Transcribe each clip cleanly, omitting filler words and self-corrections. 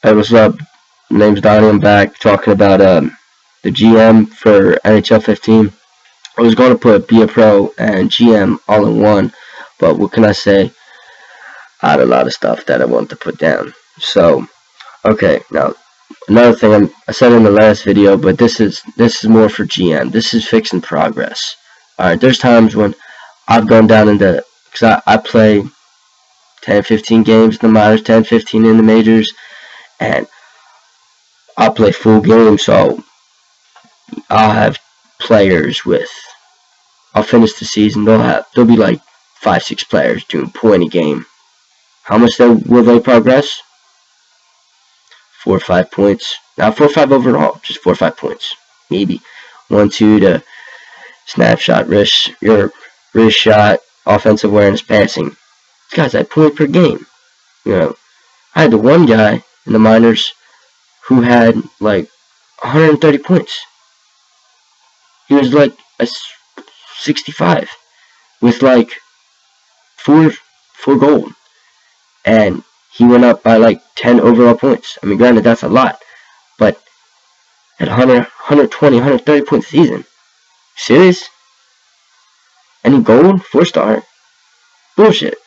Hey, what's up? Name's Donnie. I'm back talking about the GM for NHL 15. I was going to put be a pro and GM all in one, but what can I say? I had a lot of stuff that I wanted to put down. So, okay, now another thing I said in the last video, but this is more for GM. This is fixing progress. All right, there's times when I've gone down into because I play 10, 15 games in the minors, 10, 15 in the majors, and I'll play full game, so I'll have players with. I'll finish the season. There'll be like 5, 6 players doing point a game. How much will they progress? 4 or 5 points. Not 4 or 5 overall, just 4 or 5 points, maybe 1, 2 to snapshot, wrist shot, offensive awareness, passing. These guys had point per game. I had the one guy in the minors who had like 130 points. He was like a 65 with like 4 gold, and he went up by like 10 overall points. I mean, granted, that's a lot, but at 100, 120, 130 point season, serious? Any gold? 4-star? Bullshit.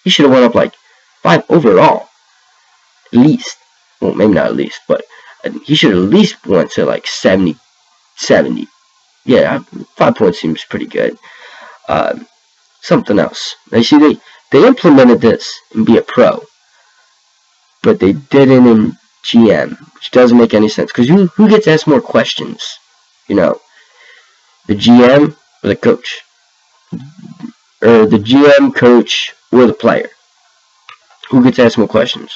He should have went up like 5 overall, at least. Well, maybe not at least, but he should have at least went to like 70. Yeah, 5 points seems pretty good. Something else. Now, you see, they implemented this in Be a Pro, but they didn't in GM, which doesn't make any sense. Because who gets asked more questions? The GM or the coach? Or the GM, coach, or the player? Who gets asked more questions?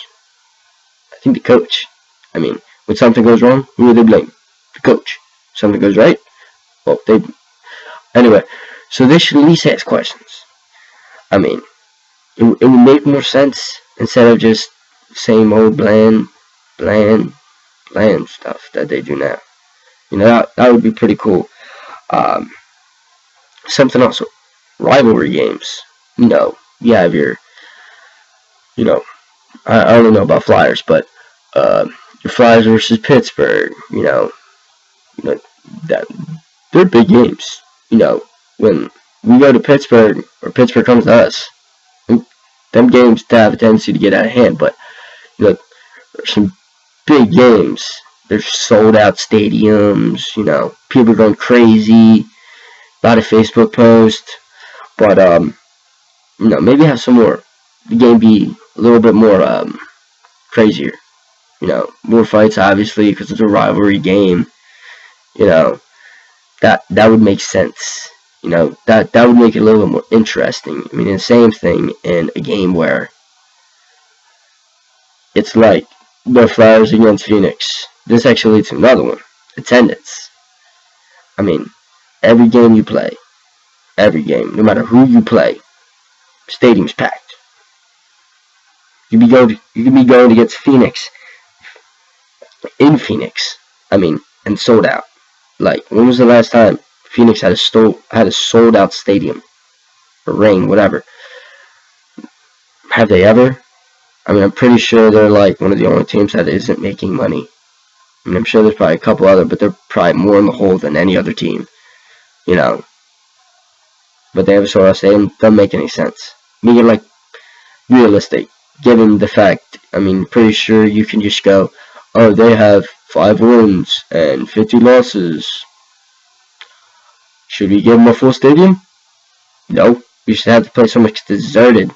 I think the coach. I mean, when something goes wrong, who do they blame? The coach. Something goes right? Well, anyway, so they should at least ask questions. I mean, it would make more sense instead of just same old bland stuff that they do now. That would be pretty cool. Something else, rivalry games. You have your, I don't know about Flyers, but your Flyers versus Pittsburgh, that they're big games. When we go to Pittsburgh or Pittsburgh comes to us, them games have a tendency to get out of hand. But there's some big games. There's sold out stadiums. People are going crazy. A lot of Facebook posts, but maybe have some more. The game be a little bit more crazier. More fights, obviously, because it's a rivalry game. That would make sense. That would make it a little bit more interesting. I mean, the same thing in a game where it's like the Flyers against Phoenix. This actually leads to another one. Attendance. I mean, every game you play, no matter who you play, stadium's packed. You could be going against Phoenix in Phoenix. I mean, and sold out. Like, when was the last time Phoenix had a sold out stadium or ring, whatever? Have they ever? I mean, I'm pretty sure they're like one of the only teams that isn't making money. I mean, I'm sure there's probably a couple other, but they're probably more in the hole than any other team. But they have a sold out stadium. Doesn't make any sense. I mean, you're like realistic, given the fact. I mean, pretty sure you can just go, oh, they have 5 wins and 50 losses. Should we give them a full stadium? No. We should have the place almost deserted,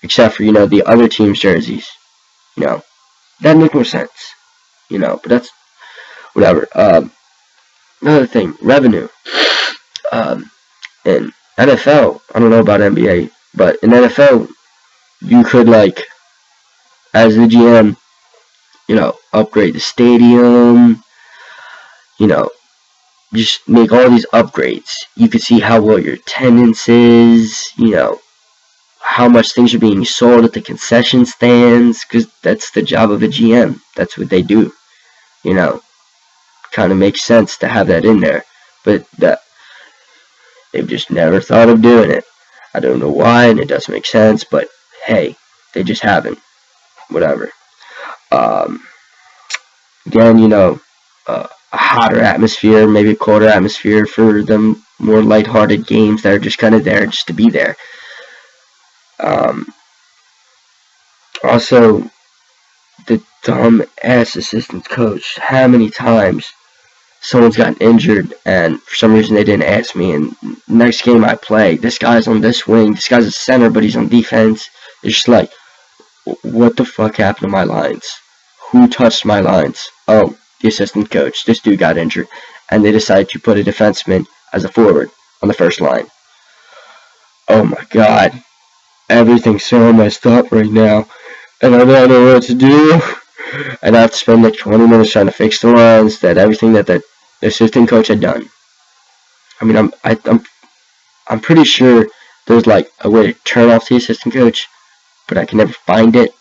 except for, the other team's jerseys. That'd make more sense. But that's whatever. Another thing, revenue. In NFL, I don't know about NBA, but in NFL, you could, like, as the GM, upgrade the stadium, just make all these upgrades. You could see how well your attendance is, how much things are being sold at the concession stands, because that's the job of a GM. That's what they do, Kind of makes sense to have that in there, but they've just never thought of doing it. I don't know why, and it doesn't make sense, but hey, they just haven't. Whatever. Again, a hotter atmosphere, maybe a colder atmosphere for them more lighthearted games that are just kind of there just to be there. Also, the dumb ass assistant coach. How many times someone's gotten injured and for some reason they didn't ask me, and next game I play, this guy's on this wing, this guy's a center but he's on defense. It's just like, what the fuck happened to my lines? Who touched my lines? Oh, the assistant coach. This dude got injured, and they decided to put a defenseman as a forward on the first line. Oh my god. Everything's so messed up right now, and I don't know what to do. And I have to spend like 20 minutes trying to fix the lines that everything that the assistant coach had done. I mean, I'm pretty sure there's like a way to turn off the assistant coach, but I can never find it.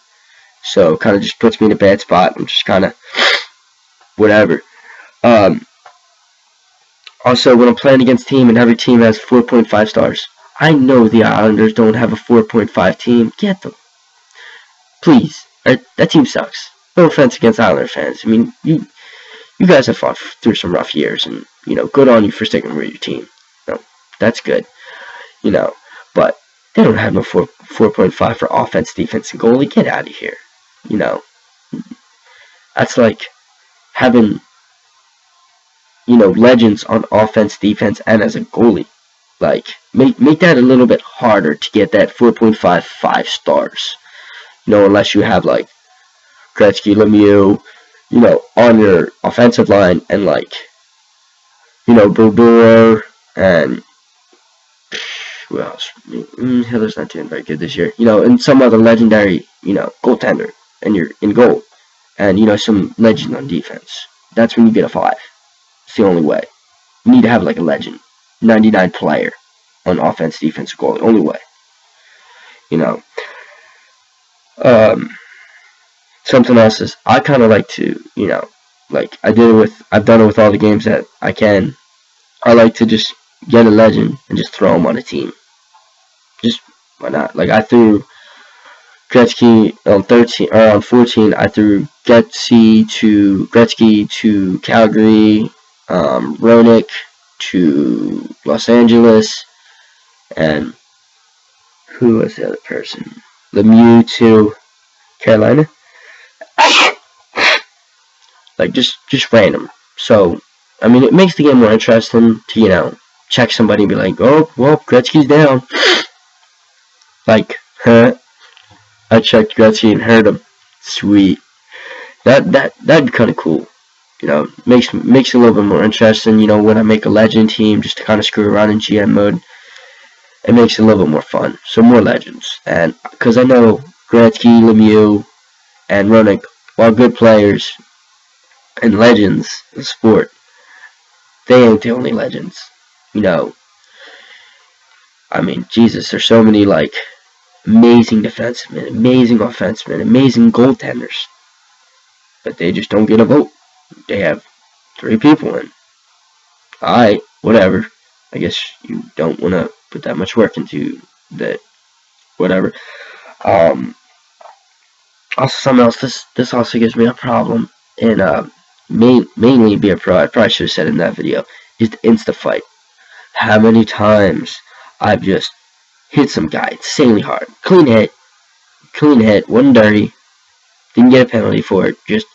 So it kind of just puts me in a bad spot. I'm just kind of whatever. Also, when I'm playing against a team and every team has 4.5 stars, I know the Islanders don't have a 4.5 team. Get them. Please. That team sucks. No offense against Islander fans. I mean, you guys have fought through some rough years, and, good on you for sticking with your team. That's good. But they don't have no 4.5 for offense, defense, and goalie. Get out of here. That's like having, legends on offense, defense, and as a goalie. Like, make that a little bit harder to get that 4.5 5 stars. Unless you have, like, Gretzky, Lemieux, on your offensive line, and, like, Brodeur, and who else? Hiller's not doing very good this year. And some other legendary, goaltender, and you're in goal. And, some legend on defense. That's when you get a 5. It's the only way. You need to have, like, a legend. 99 player on offense, defense, goalie. Only way. Something else is, I kind of like to, like, I've done it with all the games that I can. I like to just get a legend and just throw them on a team. Just, why not? Like, I threw Gretzky on 13, or on 14, I threw Gretzky to Calgary, Roenick to Los Angeles, and who was the other person? Lemieux to Carolina. Like, just random. So, I mean, it makes the game more interesting to, check somebody and be like, oh, well, Gretzky's down. Like, huh? I checked Gretzky and heard him. Sweet. That'd be kind of cool. Makes it a little bit more interesting. When I make a legend team just to kind of screw around in GM mode, it makes it a little bit more fun. So more legends, and because I know Gretzky, Lemieux, and Roenick, while good players and legends in sport, they ain't the only legends. I mean, Jesus, there's so many, like, amazing defensemen, amazing offensemen, amazing goaltenders, but they just don't get a vote. They have 3 people in. Alright, whatever. I guess you don't want to put that much work into that. Whatever. Also, something else. This also gives me a problem. And mainly be a pro. I probably should have said in that video. Is the insta fight. How many times I've just hit some guy insanely hard. Clean hit. Wasn't dirty. Didn't get a penalty for it. Just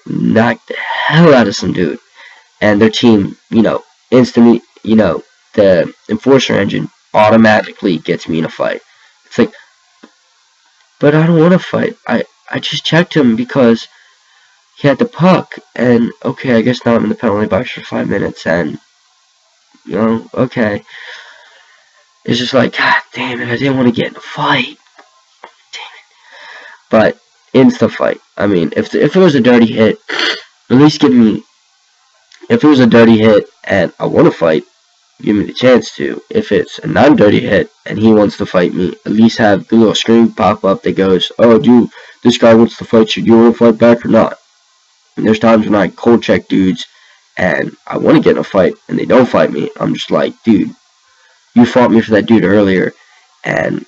knocked the hell out of some dude. And their team, instantly, the enforcer engine automatically gets me in a fight. It's like, but I don't want to fight. I just checked him because he had the puck, and okay, I guess now I'm in the penalty box for 5 minutes, and okay. It's just like, God damn it, I didn't want to get in a fight. Damn it. But insta fight. I mean, if it was a dirty hit, at least give me. If it was a dirty hit and I want to fight, give me the chance to. If it's a non-dirty hit and he wants to fight me, at least have the little screen pop up that goes, oh, dude, this guy wants to fight you. Do you want to fight back or not? And there's times when I cold check dudes and I want to get in a fight and they don't fight me. I'm just like, dude, you fought me for that dude earlier and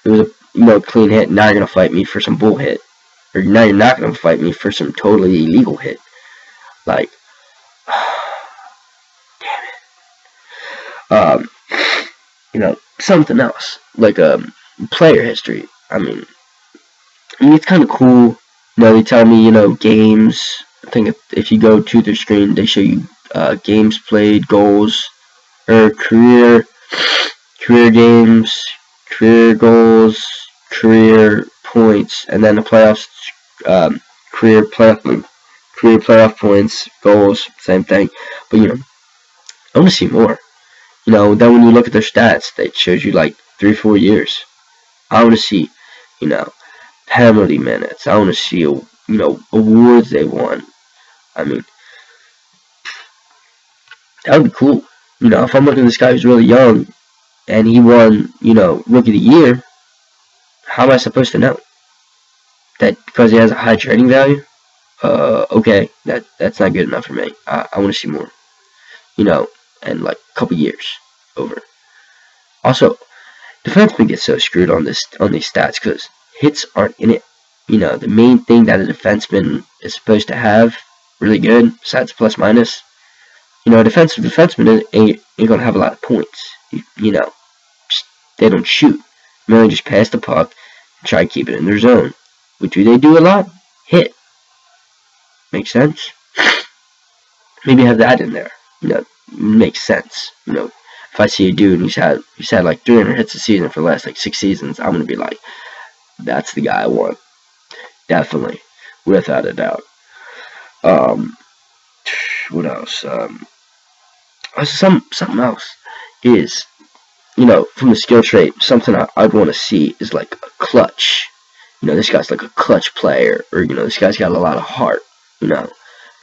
it was a clean hit. Now you're going to fight me for some bull hit. Or now you're not going to fight me for some totally illegal hit. Like, um, something else, like player history. I mean, it's kind of cool. They tell me, games. I think if you go to their screen, they show you games played, goals, or career games, career goals, career points, and then the playoffs, career playoff points, goals, same thing. But I want to see more. Then when you look at their stats, it shows you like 3-4 years. I want to see, penalty minutes. I want to see, awards they won. I mean, that would be cool. If I'm looking at this guy who's really young and he won, Rookie of the Year, how am I supposed to know? That because he has a high trading value? Okay, that's not good enough for me. I want to see more. And like a couple years over. Also, defensemen get so screwed on these stats because hits aren't in it. The main thing that a defenseman is supposed to have really good, besides plus minus, a defensive defenseman ain't gonna have a lot of points. They don't shoot. Mainly just pass the puck and try to keep it in their zone. What do they do a lot? Hit. Makes sense? Maybe have that in there. Makes sense. If I see a dude and he's had like 300 hits a season for the last like 6 seasons, I'm gonna be like, that's the guy I want. Definitely, without a doubt. What else? Something else is, from the skill trait, something I'd want to see is like a clutch. This guy's like a clutch player, or this guy's got a lot of heart.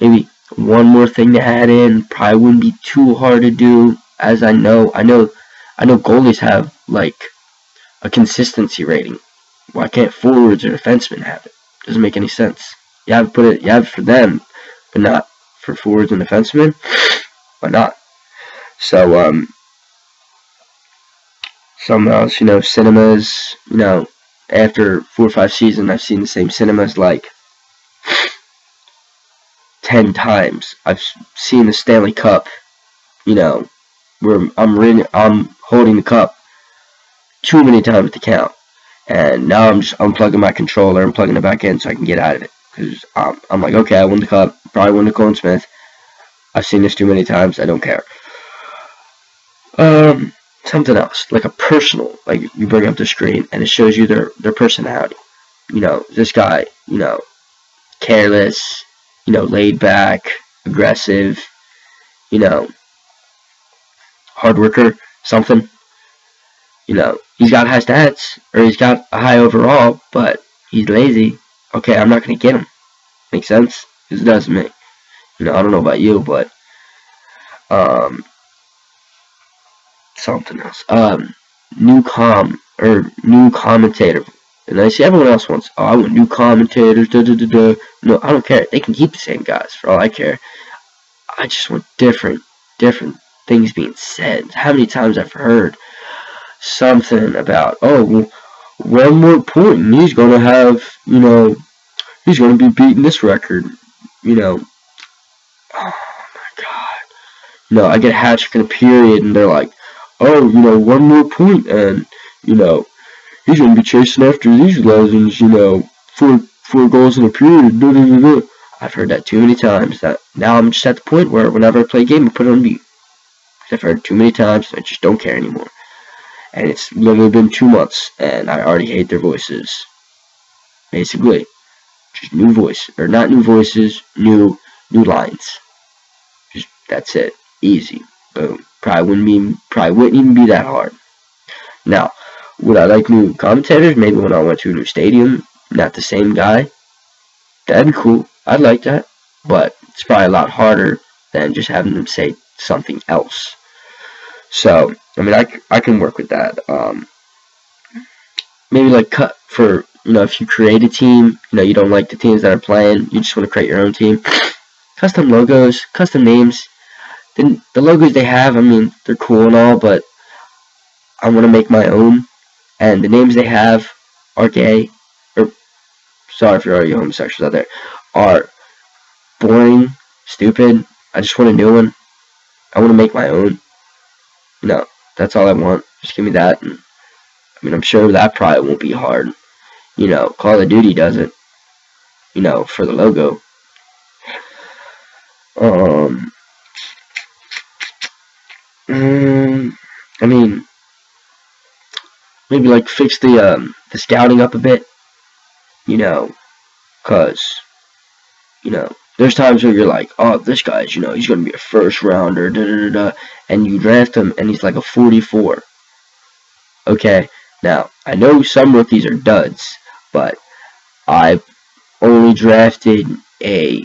Maybe one more thing to add in, probably wouldn't be too hard to do, as I know goalies have like a consistency rating. Why can't forwards or defensemen have it? Doesn't make any sense. You have it for them, but not for forwards and defensemen. Why not? So something else, cinemas, after 4 or 5 seasons, I've seen the same cinemas like 10 times. I've seen the Stanley Cup, where I'm holding the cup too many times to count. And now I'm just unplugging my controller and plugging it back in so I can get out of it. Because I'm like, okay, I won the cup. Probably won the Colin Smith. I've seen this too many times. I don't care. Something else, like a personal, like you bring up the screen and it shows you their personality. This guy, careless, laid back, aggressive, hard worker, something. He's got high stats, or he's got a high overall, but he's lazy. Okay, I'm not going to get him. Makes sense? Because it does to me. I don't know about you, but something else. New commentator. And I see everyone else wants, I want new commentators, No, I don't care. They can keep the same guys, for all I care. I just want different things being said. How many times I've heard something about, one more point and he's going to have, he's going to be beating this record, oh my god. I get a hat trick in a period and they're like, one more point and, he's going to be chasing after these legends, four goals in a period, I've heard that too many times. That now I'm just at the point where whenever I play a game, I put it on mute. I've heard it too many times, I just don't care anymore. And it's literally been 2 months, and I already hate their voices. Basically, just new voice, or not new voices, new lines. Just that's it, easy, boom. Probably wouldn't even be that hard. Now, would I like new commentators? Maybe when I went to a new stadium, not the same guy. That'd be cool. I'd like that, but it's probably a lot harder than just having them say something else. So, I mean, I can work with that. Maybe like cut for, if you create a team, you don't like the teams that are playing, you just want to create your own team. Custom logos, custom names. The logos they have, I mean, they're cool and all, but I want to make my own. And the names they have are gay, or sorry if you're already homosexuals out there, are boring, stupid. I just want a new one. I want to make my own. You know, that's all I want. Just give me that. And, I mean, I'm sure that probably won't be hard. You know, Call of Duty does it. You know, for the logo. I mean, maybe like fix the scouting up a bit. You know, cause you know, there's times where you're like, oh, this guy's, you know, he's gonna be a first rounder, and you draft him, and he's like a 44. Okay, now I know some rookies are duds, but I've only drafted a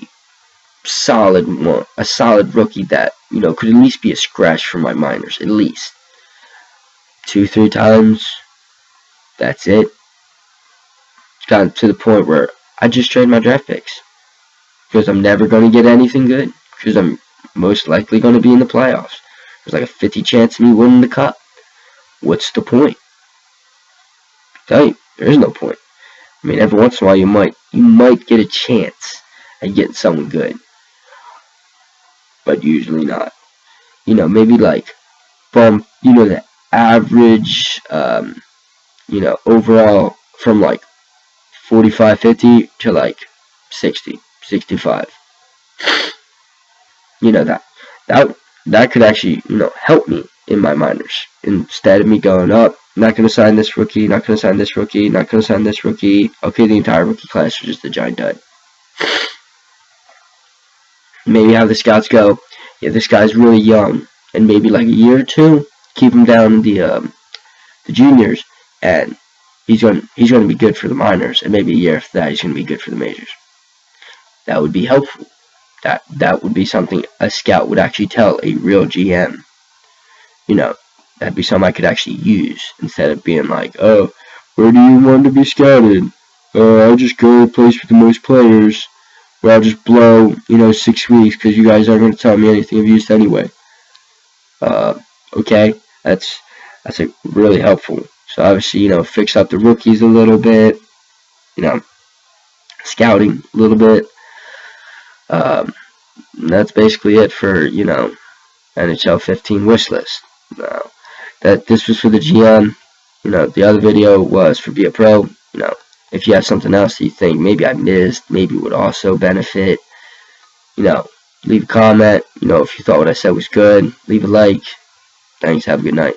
solid rookie that, you know, could at least be a scratch for my minors, at least 2-3 times. That's it. It's gotten to the point where I just trade my draft picks because I'm never going to get anything good, because I'm most likely going to be in the playoffs. There's like a 50 chance of me winning the cup. What's the point? I tell you, there is no point. I mean, every once in a while you might get a chance at getting someone good, but usually not. You know, maybe like bump, you know, the average, you know, overall from like 45, 50 to like 60, 65. You know, that could actually, you know, help me in my minors, instead of me going up, not going to sign this rookie, not going to sign this rookie, not going to sign this rookie. Okay, the entire rookie class was just a giant dud. Maybe have the scouts go, yeah, this guy's really young, and maybe like a year or two, keep him down in the juniors, and he's going to be good for the minors, and maybe a year after that he's going to be good for the majors. That would be helpful. That would be something a scout would actually tell a real GM. You know, that'd be something I could actually use, instead of being like, oh, where do you want to be scouted? I'll just go to a place with the most players, where I'll just blow, you know, 6 weeks, because you guys aren't going to tell me anything of use anyway. Okay, that's like really helpful. So obviously, you know, fix up the rookies a little bit, you know, scouting a little bit. That's basically it for, you know, NHL 15 wish list. That this was for the GM. You know, the other video was for Be a Pro. You know, if you have something else that you think maybe I missed, maybe would also benefit, you know, leave a comment. You know, if you thought what I said was good, leave a like. Thanks. Have a good night.